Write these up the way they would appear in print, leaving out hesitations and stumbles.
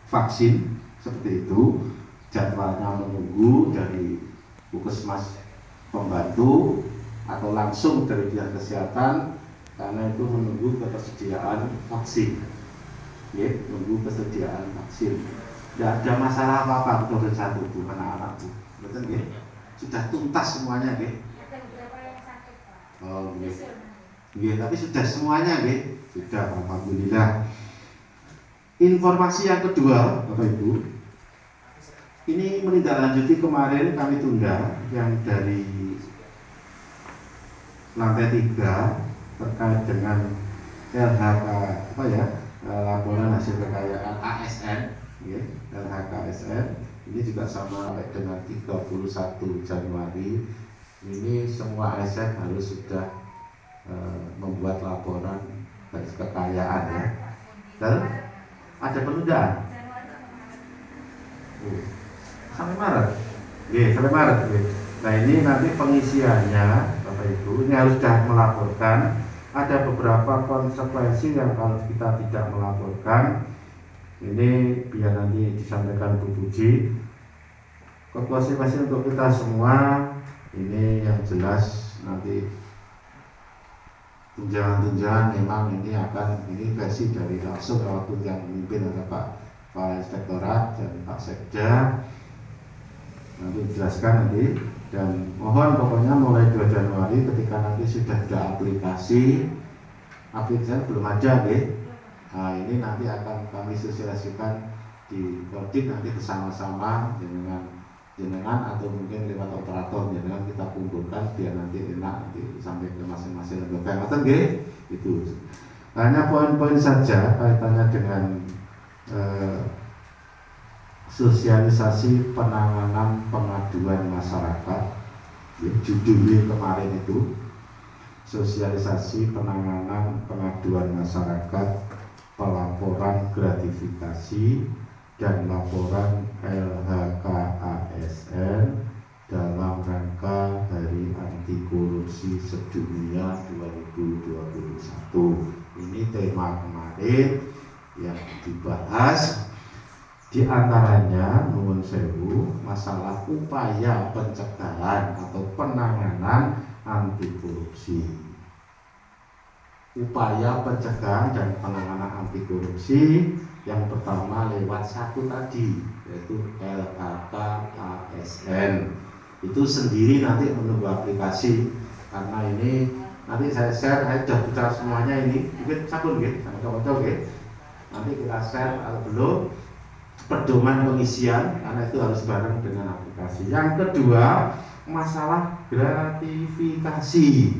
vaksin seperti itu, jadwalnya menunggu dari puskesmas pembantu atau langsung dari dinas kesehatan, karena itu menunggu ketersediaan vaksin. Ya, menunggu kesediaan vaksin. Tidak ada masalah apa-apa untuk satu itu anak-anakku, betul ya? Sudah tuntas semuanya, ya? Ada beberapa yang sakit, Pak. Oh, ya, tapi sudah semuanya, ya? Sudah, alhamdulillah. Informasi yang kedua, Bapak Ibu, ini menindaklanjuti kemarin kami tunda yang dari lantai 3 terkait dengan LHK apa ya, laporan hasil kekayaan ASN, ya, LHKSN. Ini juga sama dengan 31 Januari. Ini semua ASN harus sudah membuat laporan hasil kekayaan, ya. Dan ada penundaan sampai Maret. Sampai Maret. Nah, ini nanti pengisiannya Bapak Ibu ini harus sudah melaporkan. Ada beberapa konsekuensi yang kalau kita tidak melaporkan, ini biar nanti disampaikan Bu Puji. Konsekuensi untuk kita semua ini yang jelas nanti tunjangan-tunjangan memang ini akan, ini versi dari langsung waktu yang memimpin ada Pak Inspektorat dan Pak Sekda, nanti dijelaskan nanti. Dan mohon pokoknya mulai 2 Januari ketika nanti sudah ada aplikasi belum ada, deh. Nah, ini nanti akan kami sosialisasikan di Kodim nanti bersama-sama dengan jenengan atau mungkin lewat operator jenengan kita kumpulkan biar nanti enak nanti sampai ke masing-masing lembaga. Ngoten nggih? Itu. Hanya poin-poin saja kaitannya dengan sosialisasi penanganan pengaduan masyarakat, ya, judulnya kemarin itu sosialisasi penanganan pengaduan masyarakat, pelaporan gratifikasi dan laporan LHKASN dalam rangka Hari Anti Korupsi Sedunia 2021. Ini tema kemarin yang dibahas. Di antaranya nuwun sewu masalah upaya pencegahan atau penanganan anti korupsi. Upaya pencegahan dan penanganan anti korupsi yang pertama lewat satu tadi, yaitu LHKASN. Itu sendiri nanti menunggu aplikasi, karena ini nanti saya share, saya sudah bicara semuanya ini, mungkin sabun gitu, sama-sama gitu. Nanti kita share atau belum pedoman pengisian, karena itu harus bareng dengan aplikasi. Yang kedua, masalah gratifikasi.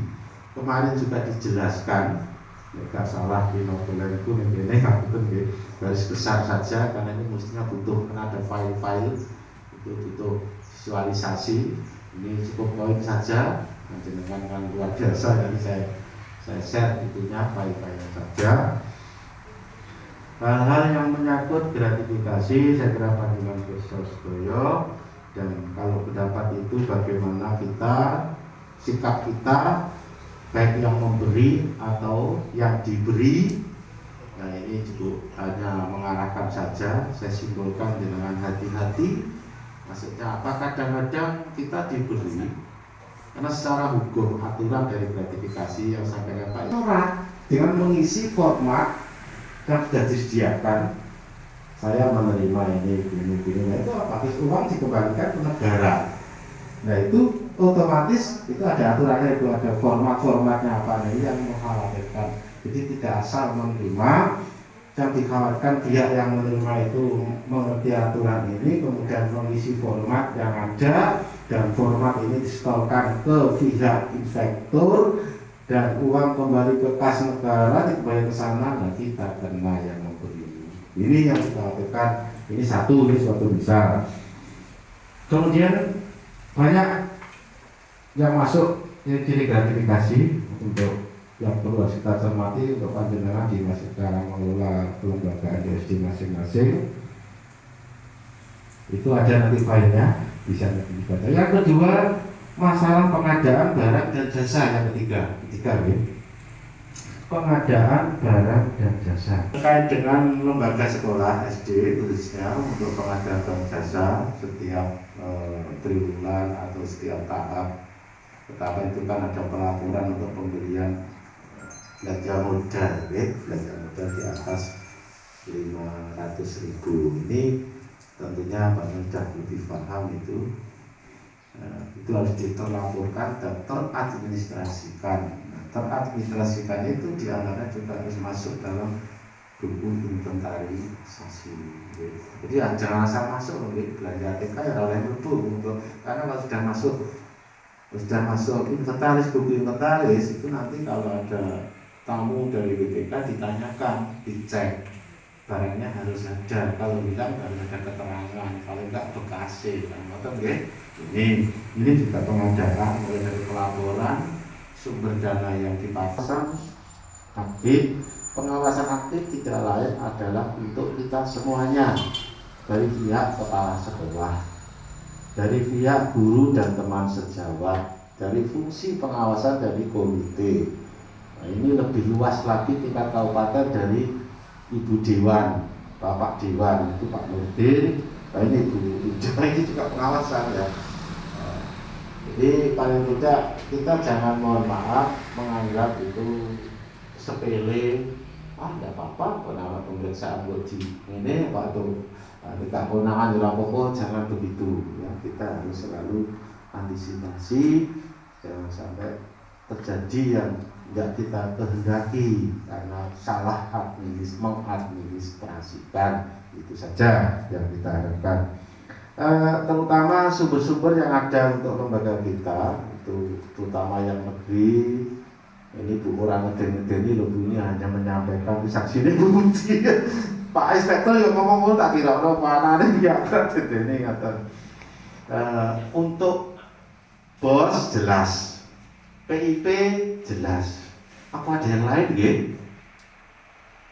Kemarin juga dijelaskan, jika salah di novel itu ini garis besar saja, karena ini mestinya butuh, karena ada file-file itu butuh visualisasi. Ini cukup poin saja, nanti dengan luar biasa, jadi saya share itunya file-file saja. Hal-hal yang menyangkut gratifikasi saya kira pandangan Sostoyo, dan kalau pendapat itu bagaimana kita, sikap kita baik yang memberi atau yang diberi. Nah, ini cukup hanya mengarahkan saja, saya simpulkan dengan hati-hati. Maksudnya apa, kadang-kadang kita diberi karena secara hukum aturan dari gratifikasi yang sampaikan Pak Inspektorat dengan mengisi format yang sudah disediakan, saya menerima ini, nah itu pakai uang dikembalikan ke negara. Nah itu otomatis itu ada aturannya, itu ada format-formatnya apa, nah ini yang mengkhawatirkan. Jadi tidak asal menerima, yang dikhawatirkan pihak yang menerima itu mengerti aturan ini, kemudian mengisi format yang ada, dan format ini disetorkan ke pihak inspektur, dan uang kembali ke kas negara, dikembali ke sana, nah kita kena yang memberi. Ini yang kita lakukan. Ini satu, ini suatu misal. Kemudian banyak yang masuk ciri gratifikasi untuk yang perlu kita cermati untuk panjenengan di masa sekarang mengelola kelembagaan DSD masing-masing. Itu ada nanti filenya, bisa nanti dibaca. Yang kedua, masalah pengadaan barang dan jasa yang ketiga ya. pengadaan barang dan jasa. Terkait dengan lembaga sekolah SD khususnya untuk pengadaan barang jasa setiap triwulan atau setiap tahap. Pertama itu kan ada pelaporan untuk pembelian belanja modal, belanja modal di atas 500.000. Ini tentunya Pak Mendak lebih paham itu harus diterlaporkan dan teradministrasikan. Teradministrasikan itu diantaranya juga harus masuk dalam buku inventarisasi. Jadi jangan asal masuk belanja TK ya oleh buku untuk, karena kalau sudah masuk inventaris, buku inventaris itu nanti kalau ada tamu dari BPK ditanyakan, dicek barangnya harus ada, kalau bilang harus ada keterangan, kalau enggak bekasi. Ini juga pengadaan mulai dari pelaporan, sumber dana yang dipakai, aktif. Pengawasan aktif tidak lain adalah untuk kita semuanya, dari pihak kepala sekolah, dari pihak guru dan teman sejawat, dari fungsi pengawasan dari komite. Nah, ini lebih luas lagi tingkat kabupaten dari Ibu Dewan, Bapak Dewan itu Pak Nurdin, nah ini Ibu Ija, ini juga pengawasan ya. Jadi paling tidak kita jangan, mohon maaf, menganggap itu sepele. Enggak apa-apa, penawar pemeriksaan uji ini waktu tidak kewenangan apa-apa, jangan begitu ya. Kita harus selalu antisipasi jangan sampai terjadi yang tidak kita kehendaki karena salah mengadministrasikan. Itu saja yang kita harapkan. Terutama sumber-sumber yang ada untuk lembaga kita itu, terutama yang negeri. Ini Bu orang ngedeni loh, Bu ini hanya menyampaikan saksi ini bukti. Pak Inspektor yang ngomong tak kira mana nih ya ngedeni ngaten. Untuk bos jelas, PIP jelas. Apa ada yang lain nggih?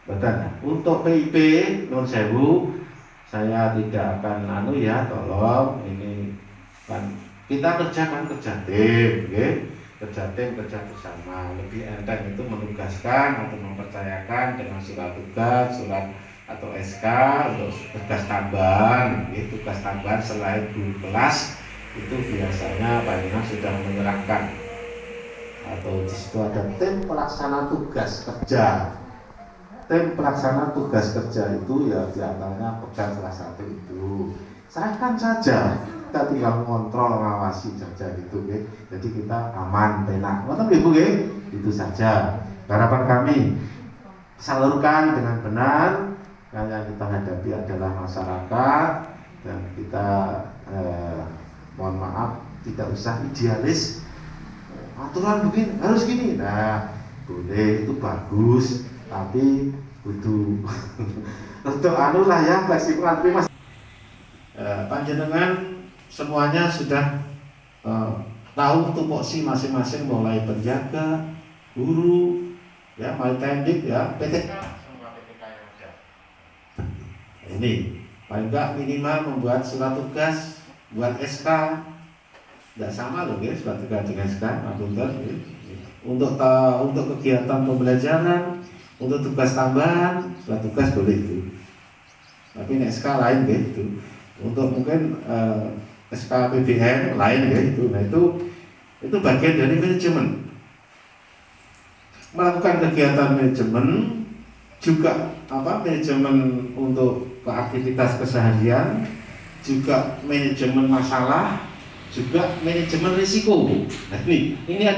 Betul. Untuk PIP nun sewu, saya tidak akan tolong ini kan kita kerja tim, nggih. Kerja bersama, lebih enteng itu menugaskan atau mempercayakan dengan surat tugas, surat atau SK untuk tugas tambahan. Tugas tambahan selain guru kelas itu biasanya Pak Dinas sudah menyerahkan, atau di situ ada tim pelaksana tugas kerja. Tim pelaksana tugas kerja itu ya diantaranya pegang salah satu itu. Serahkan saja, kita tinggal kontrol, ngawasi saja gitu, jadi kita aman, enak. Ngoten nggih Bu nggih? Itu saja harapan kami. Salurkan dengan benar, yang kita hadapi adalah masyarakat, dan kita mohon maaf tidak usah idealis. Aturan begini harus gini, nah boleh itu bagus, tapi butuh untuk ya fleksibel. Mas panjenengan semuanya sudah tahu tupoksi masing-masing, mulai penjaga, guru, ya, maltendik, ya, PTK, semua PTK yang ada. Ini paling enggak minimal membuat surat tugas, buat SK, tidak sama loh guys, surat tugas dengan SK, untuk kegiatan pembelajaran, untuk tugas tambahan, surat tugas boleh itu. Tapi ini SK lain gitu. Untuk mungkin SK PBN lain gitu. Nah itu bagian dari manajemen. Melakukan kegiatan manajemen juga manajemen untuk aktivitas keseharian, juga manajemen masalah, juga manajemen risiko. Nah ini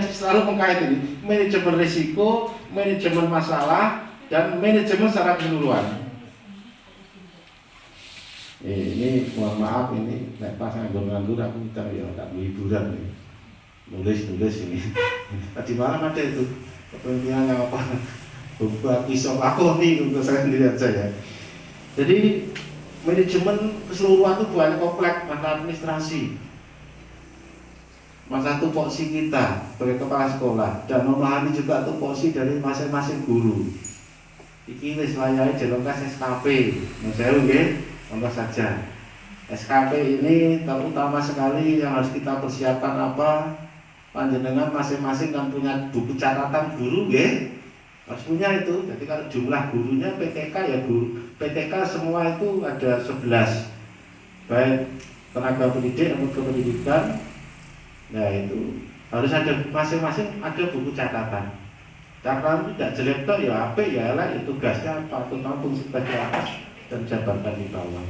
selalu mengkait ini, manajemen risiko, manajemen masalah, dan manajemen secara keseluruhan. Ini mohon maaf, ini pas nganggur aku kita ya tak hiburan nih, nulis ini. Tadi malam ada itu kepentingannya apa? Buat pisau aku nih untuk saya sendiri aja ya. Jadi manajemen keseluruhan itu banyak kompleks, masalah administrasi, masalah tupoksi kita sebagai kepala sekolah, dan memahami juga tupoksi dari masing-masing guru. Iki wis layahe jelongkas SKP, saya contoh saja. SKP ini terutama sekali yang harus kita persiapkan apa? Panjenengan masing-masing kan punya buku catatan guru, nggih. harus punya itu. Jadi kalau jumlah gurunya PTK ya guru PTK semua itu ada 11, baik tenaga pendidik maupun kependidikan. Nah itu harus ada masing-masing ada buku catatan. Catatan tidak jelek toh ya apa ya lah itu tugasnya apa, terutama fungsi sebagai apa dan jabatan di bawah.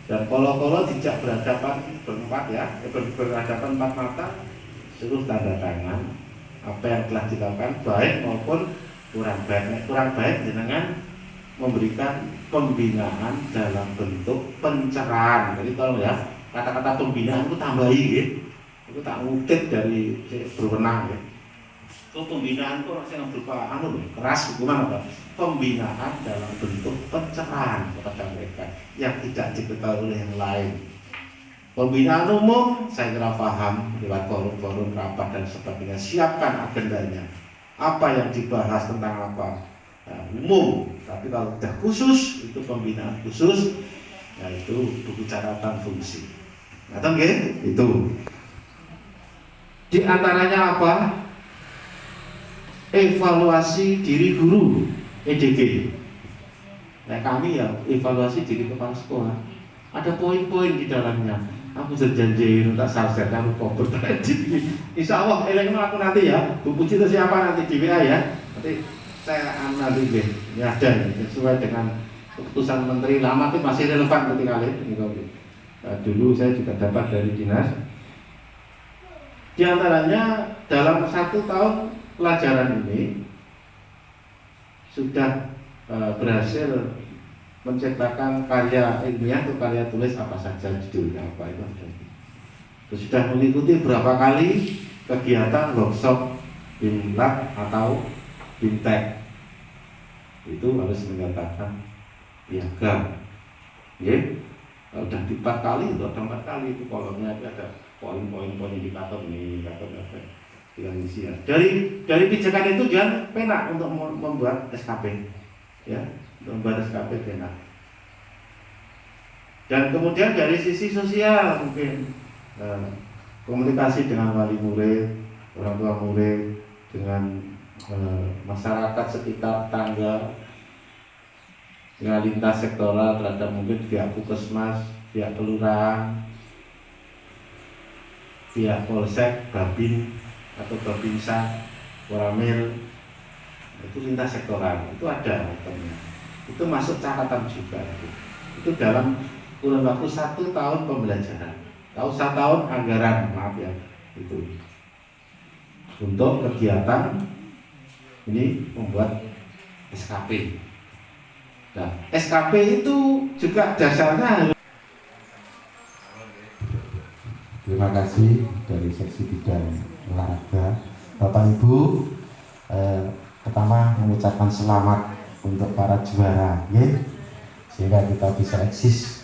Dan kalau tidak berhadapan berempat ya, berhadapan empat mata, suruh tanda tangan apa yang telah dilakukan baik maupun kurang baik. Kurang baik dengan memberikan pembinaan dalam bentuk pencerahan. Jadi tolong ya, kata-kata pembinaan itu tambahi ya. Itu tak ngutip dari berwenang ya. Itu pembinaan itu rasanya berupa keras hukuman apa? Pembinaan dalam bentuk pencerahan kepada mereka yang tidak diketahui oleh yang lain. Pembinaan umum saya kira paham lewat forum-forum rapat dan sebagainya. Siapkan agendanya. Apa yang dibahas tentang apa? Nah, umum. Tapi kalau sudah khusus itu pembinaan khusus, yaitu buku catatan fungsi. Nah, itu. Di antaranya apa? Evaluasi diri guru EDG. Nah kami ya evaluasi diri kepala sekolah. Ada poin-poin di dalamnya. Aku janji tak sarset kamu kok bertransit. Insya Allah elengno aku nanti ya. Bu Puji itu siapa nanti di WA ya. Nanti saya nanti deh. Ya dan sesuai dengan keputusan Menteri lama itu masih relevan ketika ini. Dulu saya juga dapat dari dinas. Di antaranya dalam 1 tahun pelajaran ini sudah berhasil menciptakan karya ilmiah atau karya tulis apa saja, judulnya apa itu ada. Sudah mengikuti berapa kali kegiatan workshop BIMLAB atau BIMTEK. Itu harus menyatakan piagam. Ya, sudah 4 kali, sudah 4 kali itu kolomnya ada poin-poin indikator ini, indikator apa yang isi. Dari pijakan itu jangan penak untuk membuat SKP, ya, untuk membuat SKP penak. Dan kemudian dari sisi sosial mungkin komunikasi dengan wali murid, orang tua murid, dengan masyarakat sekitar tangga, dengan lintas sektoral terhadap mungkin pihak puskesmas, pihak kelurahan, pihak polsek, babin atau babinsa, koramil, itu lintas sektoral, itu ada itemnya. Itu masuk catatan juga. Itu dalam kurun waktu 1 tahun pembelajaran, 1 tahun anggaran, maaf ya, itu untuk kegiatan ini membuat SKP. Nah, SKP itu juga dasarnya. Terima kasih dari seksi bidang olahraga. Bapak Ibu, pertama mengucapkan selamat untuk para juara, ya, sehingga kita bisa eksis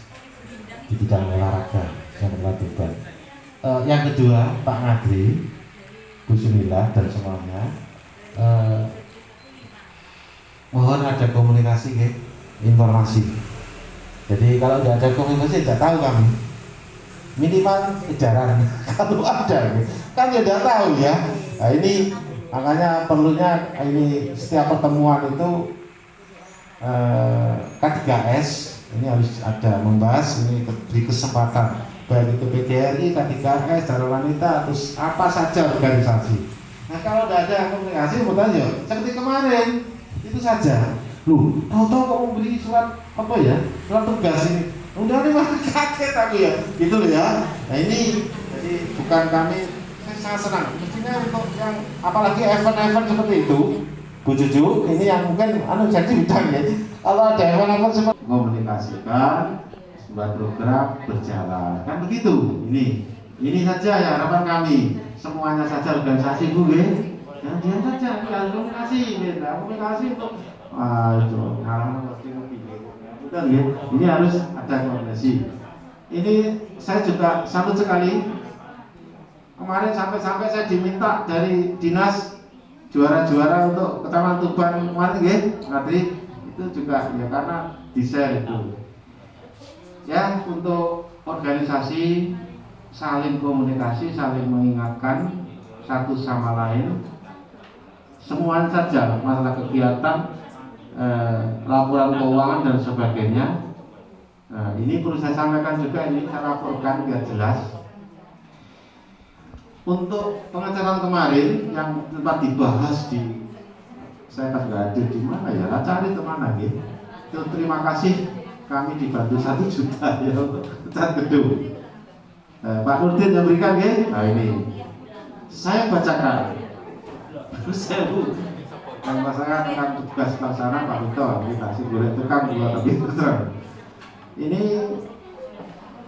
di bidang olahraga yang berlatihan. Yang kedua, Pak Ngadri, Bu Sunila dan semuanya, mohon ada komunikasi, ya, informasi. Jadi kalau tidak ada komunikasi tidak tahu kami. Minimal edaran kalau ada kan ya tidak tahu ya. Nah, ini makanya perlunya ini setiap pertemuan itu K3S ini harus ada membahas ini di kesempatan baik itu PGRI, K3S, Darul Wanita, terus apa saja organisasi. Nah kalau tidak ada komunikasi bertanya seperti kemarin itu saja. Tahu-tahu kamu beri surat apa ya, surat tugas ini. Udah nih malah kaget aku ya, gitu loh ya. Nah ini jadi bukan kami, saya sangat senang. Mestinya untuk yang apalagi event-event seperti itu, Bu Juju, ini yang mungkin jadi bidang ya. Kalau ada event-event seperti komunikasikan, sebuah program berjalan, kan begitu. Ini saja ya harapan kami. Semuanya saja organisasi Bu, yang dia saja ya komunikasi untuk itu halaman pasti lebih. Betul ya, ini harus ada koordinasi. Ini saya juga salut sekali. Kemarin sampai saya diminta dari dinas juara-juara untuk Kecamatan Tuban kemarin ya, Ngadri itu juga ya karena di-share itu. Ya untuk organisasi saling komunikasi, saling mengingatkan satu sama lain. semuanya saja, masalah kegiatan, laporan keuangan dan sebagainya. Ini perlu saya sampaikan juga, ini saya laporkan biar jelas. Untuk pengajaran kemarin yang sempat dibahas saya kan nggak ada di mana ya, cari kemana gitu. Terima kasih, kami dibantu 1 juta ya untuk cat gedung. Pak Nurdin yang berikan ya. Nah ini saya bacakan. Saya yang pasangan tentang tugas pelaksana Pak Vito, ini kasih boleh tukang dua tapi terang. Ini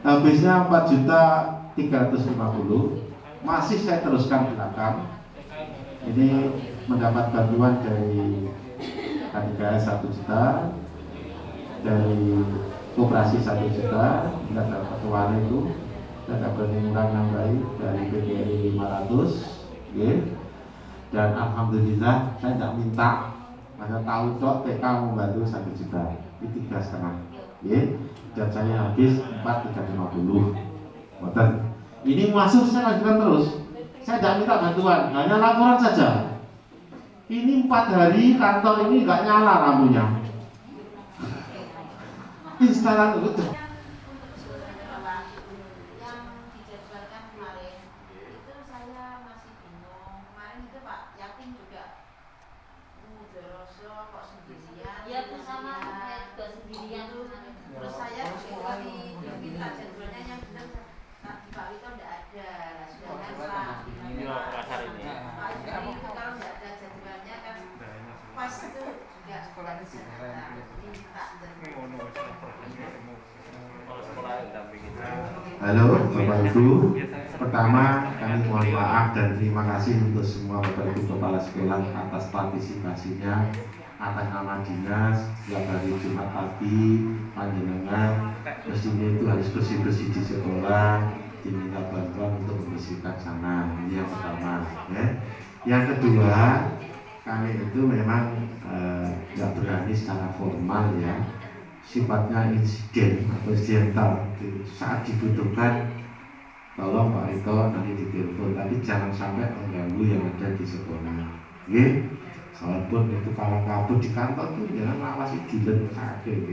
habisnya 4.350.000. Masih saya teruskan belakang. Ini mendapat bantuan dari KTKS 1 juta, dari koperasi 1 juta, tidak dapat keluar itu, tidak berani murah nambahi dari PGRI 500, okay. Dan alhamdulillah saya tidak minta, maka tahu dok TK membantu 1 juta, itu 3,5, okay. Dan saya habis 4.350. Betul. Ini masuk saya lanjutkan terus. Saya tidak minta bantuan, hanya laporan saja. Ini 4 hari kantor ini nggak nyala lampunya. Instalan itu. Yang dijadwalkan kemarin itu saya masih bingung. Kemarin itu Pak Yakin juga Mudoroso kok sendirian. Ya bersama saya juga sendirian. Terus saya juga diminta jadwalnya yang benar. Pak Wito tidak ada, sedangkan Pak itu kalau tidak ada jadwalnya kan pas itu juga tidak bisa datang. Halo Bapak Ibu, pertama kami mohon maaf dan terima kasih untuk semua Bapak Ibu Kepala Sekolah atas partisipasinya atas nama dinas. Setiap hari Jumat pagi panjenengan mestinya itu harus bersih-bersih di sekolah, diminta bantuan untuk membersihkan sana. Ini yang pertama ya. Yang kedua, kami itu memang nggak berani secara formal ya, sifatnya insiden atau insidental. Saat dibutuhkan tolong Pak Rito nanti ditelepon, tapi jangan sampai mengganggu yang ada di sekolah. Oke? Walaupun itu kalau kabut di kantor itu jangan awasi dilen sakit,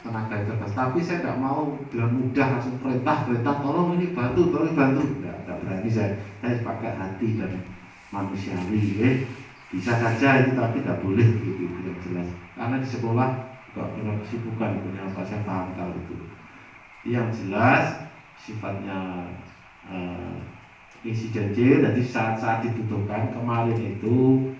tenaga cerdas. Tapi saya tidak mau dengan mudah langsung perintah tolong ini bantu, tidak berani saya pakai hati dan manusiawi. Bisa saja itu tapi tidak boleh gitu, yang jelas. Karena di sekolah kok punya kesibukan, punya apa, saya paham kalau itu. Yang jelas sifatnya insiden. Jadi saat dibutuhkan kemarin itu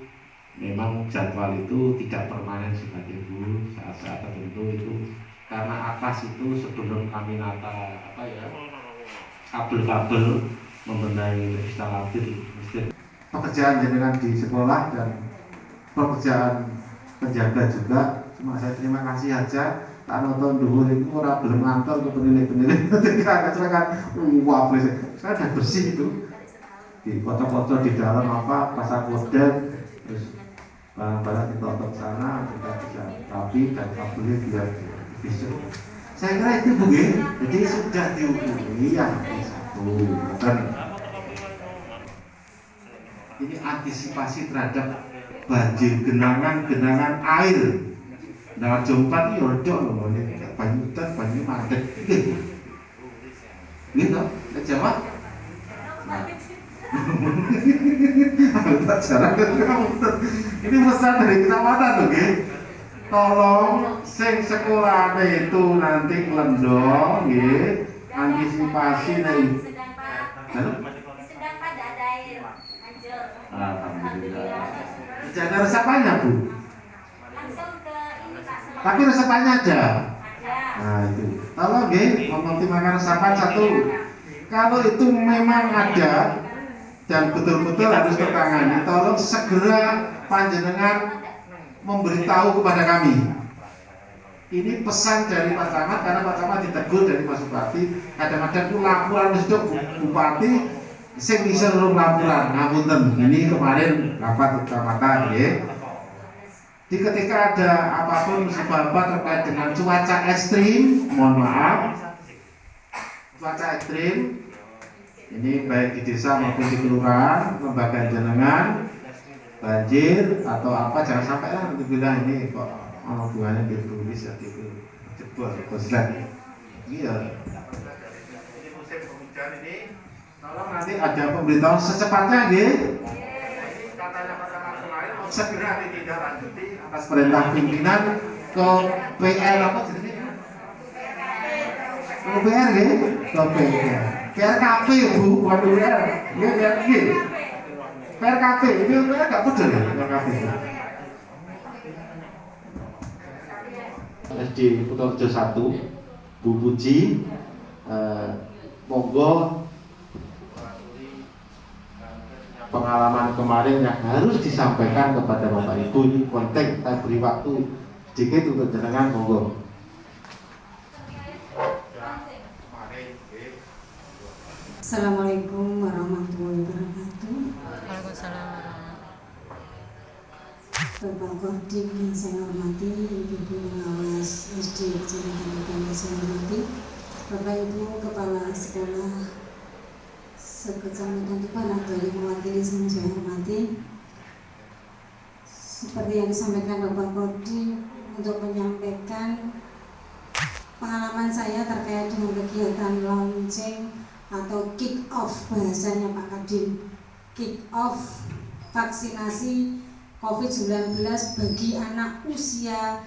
memang jadwal itu tidak permanen sebagai Bu. Saat-saat tertentu itu karena atas itu sebelum kami nata kabel-kabel membenahi instalatif pekerjaan jenengan di sekolah dan pekerjaan penjaga juga. Cuma saya terima kasih aja. Tak nonton dulu itu orang belum ngantor ke penilai-penilai ketika wah saya udah bersih itu di foto-foto di dalam pasang korden, terus barang-barang ditotok sana kita bisa rapi dan kabelnya biar bisa. Saya kira itu Bu, jadi sudah dihubungi yang satu dan ini antisipasi terhadap banjir genangan air. Nah, jompat ini rodok loh, ini banyu mandek. Gitu, Jawa. Ini pesan dari kecamatan loh, tolong sing sekolah itu nanti ngelendong, antisipasi nih. Sedang pada ada air hancur. Alhamdulillah. Tidak ada resapannya Bu. Langsung ke ini Pak. Tapi resapannya ada. Ada. Nah itu. Tolong mengoptimalkan resapan satu. Kalau itu memang ada dan betul-betul harus tertangani, tolong segera panjenengan memberitahu kepada kami. Ini pesan dari Pak Camat, karena Pak Camat ditegur dari Pak Bupati. Kadang-kadang itu laporan itu Bupati sing bisa laporan. Ngapunten, ini kemarin rapat kecamatan ya. Di ketika ada apapun musibah terkait dengan cuaca ekstrim, mohon maaf, cuaca ekstrim ini baik di desa maupun di kelurahan, lembaga jenengan banjir atau apa, jangan sampai lah nanti bilang ini kok hubungannya ditulis ya gitu, jebol koslet. Iya. Ini musim penghujan ini, tolong nanti ada pemberitahuan secepatnya, gitu. Ini katanya pertama kemarin segera ditindaklanjuti atas perintah pimpinan ke PR apa jenisnya? Ke PR, gitu? Ke PR. PRKP Bu, bukan PR. Iya, PRKP. PRKP, itu PR nggak betul ya, PRKP. SD Kutorejo 1, Bu Puji, monggo pengalaman kemarin yang harus disampaikan kepada Bapak Ibu, ini penting, saya beri waktu sedikit untuk jenengan, monggo. Assalamualaikum warahmatullahi wabarakatuh. Waalaikumsalam. Bapak Kodim yang saya hormati, Ibu pengawas SD Kecamatan Kota yang saya hormati, Bapak Ibu Kepala Sekolah Sekecamatan Tuban atau yang mewakili semua saya hormati. Seperti yang disampaikan Bapak Kodim untuk menyampaikan pengalaman saya terkait dengan kegiatan launching atau kick off bahasanya Pak Kadin, kick off vaksinasi COVID-19 bagi anak usia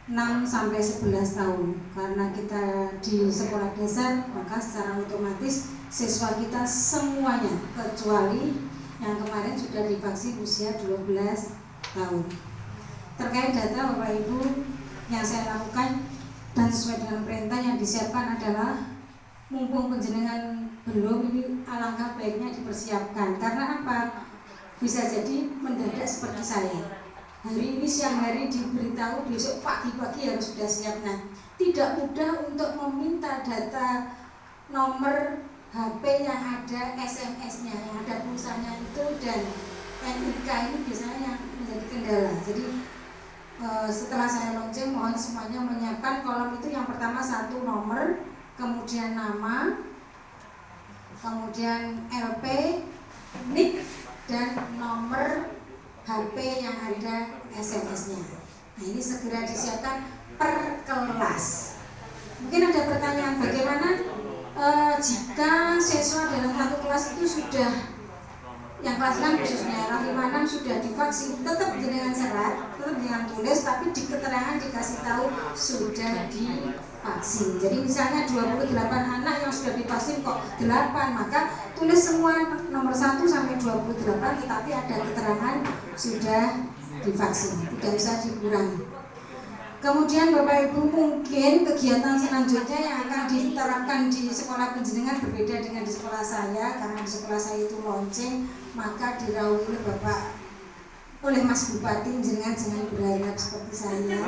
6 sampai 11 tahun. Karena kita di sekolah dasar, maka secara otomatis siswa kita semuanya kecuali yang kemarin sudah divaksin usia 12 tahun. Terkait data Bapak Ibu yang saya lakukan dan sesuai dengan perintah yang disiapkan adalah mumpung penjenengan belum, ini alangkah baiknya dipersiapkan. Karena apa? Bisa jadi mendadak seperti saya. Hari ini siang hari diberitahu besok pagi-pagi harus sudah siap. Nah, tidak mudah untuk meminta data nomor HP yang ada SMS-nya, yang ada pulsanya itu, dan NIK ini biasanya yang menjadi kendala. Jadi setelah saya launching, mohon semuanya menyiapkan kolom itu. Yang pertama satu nomor, kemudian nama, kemudian LP, NIK, dan nomor HP yang ada SMS-nya. Nah, ini segera disiapkan per kelas. Mungkin ada pertanyaan, bagaimana jika siswa dalam satu kelas itu sudah, yang kelas 6 khususnya, yang 5-6 sudah divaksin, tetap dengan serat, tetap dengan tulis, tapi di keterangan dikasih tahu sudah divaksin. Jadi misalnya 28 anak yang sudah divaksin kok 8, maka tulis semua nomor 1 sampai 28, tetapi ada keterangan sudah divaksin, tidak bisa dikurangi. Kemudian Bapak Ibu, mungkin kegiatan selanjutnya yang akan diterapkan di sekolah penjenengan berbeda dengan di sekolah saya, karena di sekolah saya itu launching, maka diraui Bapak oleh Mas Bupati, jenengan jangan berharap seperti saya.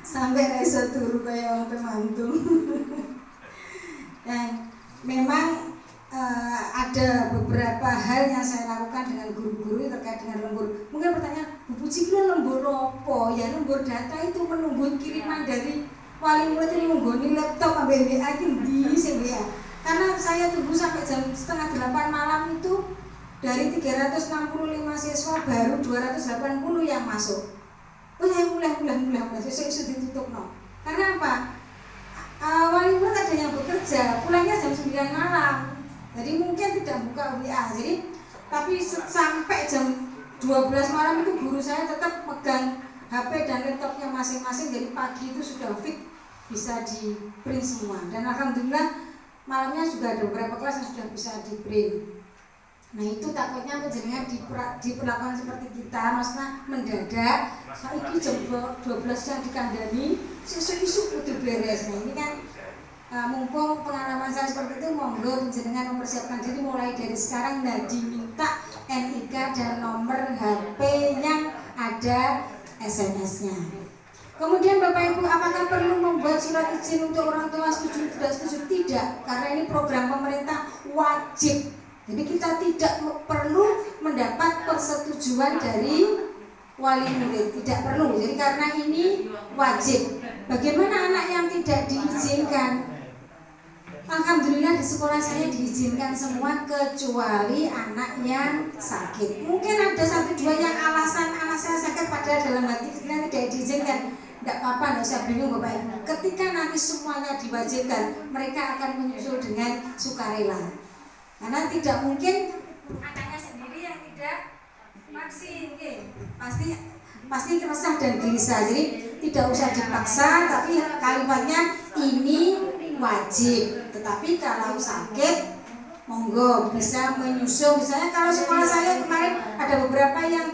Sampai rasa turu kayak orang pemantu. Dan memang ada beberapa hal yang saya lakukan dengan guru-guru terkait dengan lembur. Mungkin pertanyaan, Bu Puji itu lembur apa? Ya lembur data itu menunggu kiriman dari wali murid, itu menunggu laptop sampai WA di WA. Karena saya tunggu sampai jam 7:30 malam itu, dari 365 siswa baru 280 yang masuk. Mulai sesuk ditutup no. Karena apa? Wali murid ada yang bekerja, pulangnya jam 9 malam. Jadi mungkin tidak buka WA. Jadi tapi sampai jam 12 malam itu guru saya tetap pegang HP dan laptopnya masing-masing. Jadi pagi itu sudah fit, bisa di print semua. Dan alhamdulillah malamnya juga ada beberapa kelas yang sudah bisa di print. Nah itu takutnya penjenengan diperlakukan seperti kita, maksudnya mendadak. Saiki jam 12 yang dikandani, isu udah beres. Nah ini kan mumpung pengalaman saya seperti itu, monggo penjenengan mempersiapkan diri mulai dari sekarang dan diminta NIK dan nomor HP yang ada SMS-nya. Kemudian Bapak Ibu, apakah perlu membuat surat izin untuk orang tua setuju tidak setuju? Tidak, karena ini program pemerintah wajib. Jadi kita tidak perlu mendapat persetujuan dari wali murid, tidak perlu. Jadi karena ini wajib. Bagaimana anak yang tidak diizinkan? Alhamdulillah di sekolah saya diizinkan semua kecuali anak yang sakit. Mungkin ada 1-2 yang alasan anak saya sakit padahal dalam hati kita tidak diizinkan. Tidak apa-apa, tidak usah bingung Bapak Ibu. Ketika nanti semuanya diwajibkan, mereka akan menyusul dengan sukarela. Karena tidak mungkin anaknya sendiri yang tidak vaksin, pasti resah dan gelisah. Jadi tidak usah dipaksa, tapi kalimatnya ini wajib. Tetapi kalau sakit, monggo bisa menyusul. Misalnya kalau sekolah saya kemarin ada beberapa yang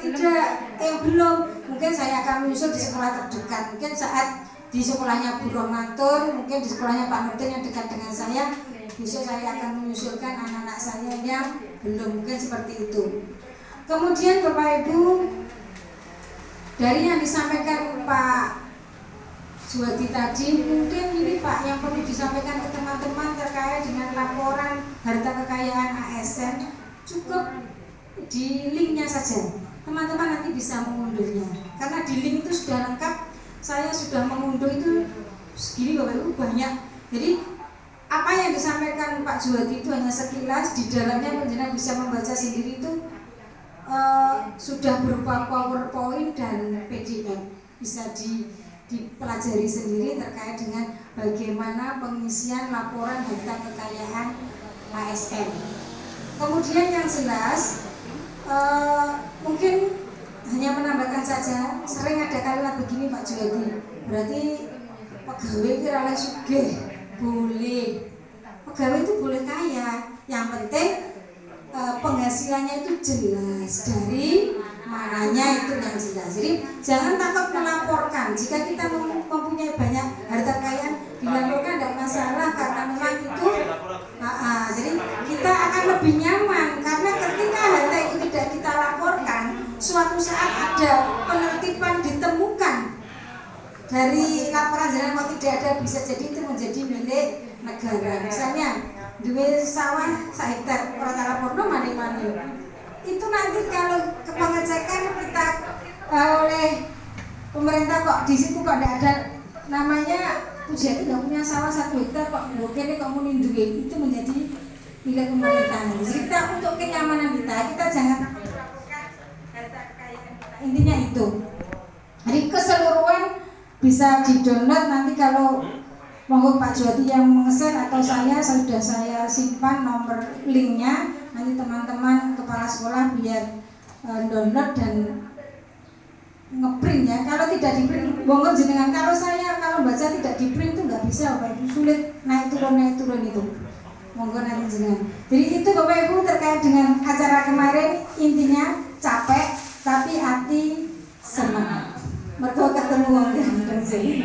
belum, mungkin saya akan menyusul di sekolah terdekat. Mungkin saat di sekolahnya Bu Romantur, mungkin di sekolahnya Pak Nurdin yang dekat dengan saya, besok saya akan menyusulkan anak-anak saya yang belum, mungkin seperti itu. Kemudian Bapak Ibu, dari yang disampaikan Pak Juwadi tadi, mungkin ini Pak yang perlu disampaikan ke teman-teman terkait dengan laporan harta kekayaan ASN, cukup di linknya saja. Teman-teman nanti bisa mengunduhnya, karena di link itu sudah lengkap. Saya sudah mengunduh itu segini Bapak Ibu, banyak. Jadi apa yang disampaikan Pak Juwadi itu hanya sekilas, di dalamnya penjenengan bisa membaca sendiri itu sudah berupa PowerPoint dan PDF, bisa dipelajari sendiri terkait dengan bagaimana pengisian laporan harta kekayaan ASN. Kemudian yang jelas mungkin hanya menambahkan saja, sering ada kalimat begini Pak Juwadi, berarti pegawai itu oleh sugih, boleh, pegawai itu boleh kaya, yang penting penghasilannya itu jelas, dari mananya itu yang jelas. Jadi jangan takut melaporkan. Jika kita mempunyai banyak harta kekayaan, dilaporkan tidak masalah, karena memang itu jadi kita akan lebih nyaman, karena ketika harta itu tidak kita laporkan, suatu saat ada penertiban ditemukan dari laporan jenengan kalau tidak ada, bisa jadi itu menjadi milik negara. Misalnya duwe sawah 1 hektar ora laporno mani-mani, itu nanti kalau ke pengecekan kita oleh pemerintah kok di situ kok tidak ada namanya Pujiati tidak punya sawah 1 hektar kok ini kamu nindungin, itu menjadi milik pemerintah. Jadi kita untuk kenyamanan kita jangan melaporkan harta kekayaan kita, intinya itu. Jadi keseluruhan bisa di download, nanti kalau monggo Pak Juwadi yang mengeser atau saya sudah saya simpan nomor linknya, nanti teman-teman kepala sekolah biar download dan ngeprint ya. Kalau tidak di print, monggo jenengan. Kalau baca tidak di print itu nggak bisa Bapak Ibu, sulit naik turun itu. Monggo nanti jenengan. Jadi itu Bapak Ibu terkait dengan acara kemarin, intinya capek tapi hati senang. Mergo ketemu wong ganteng sih.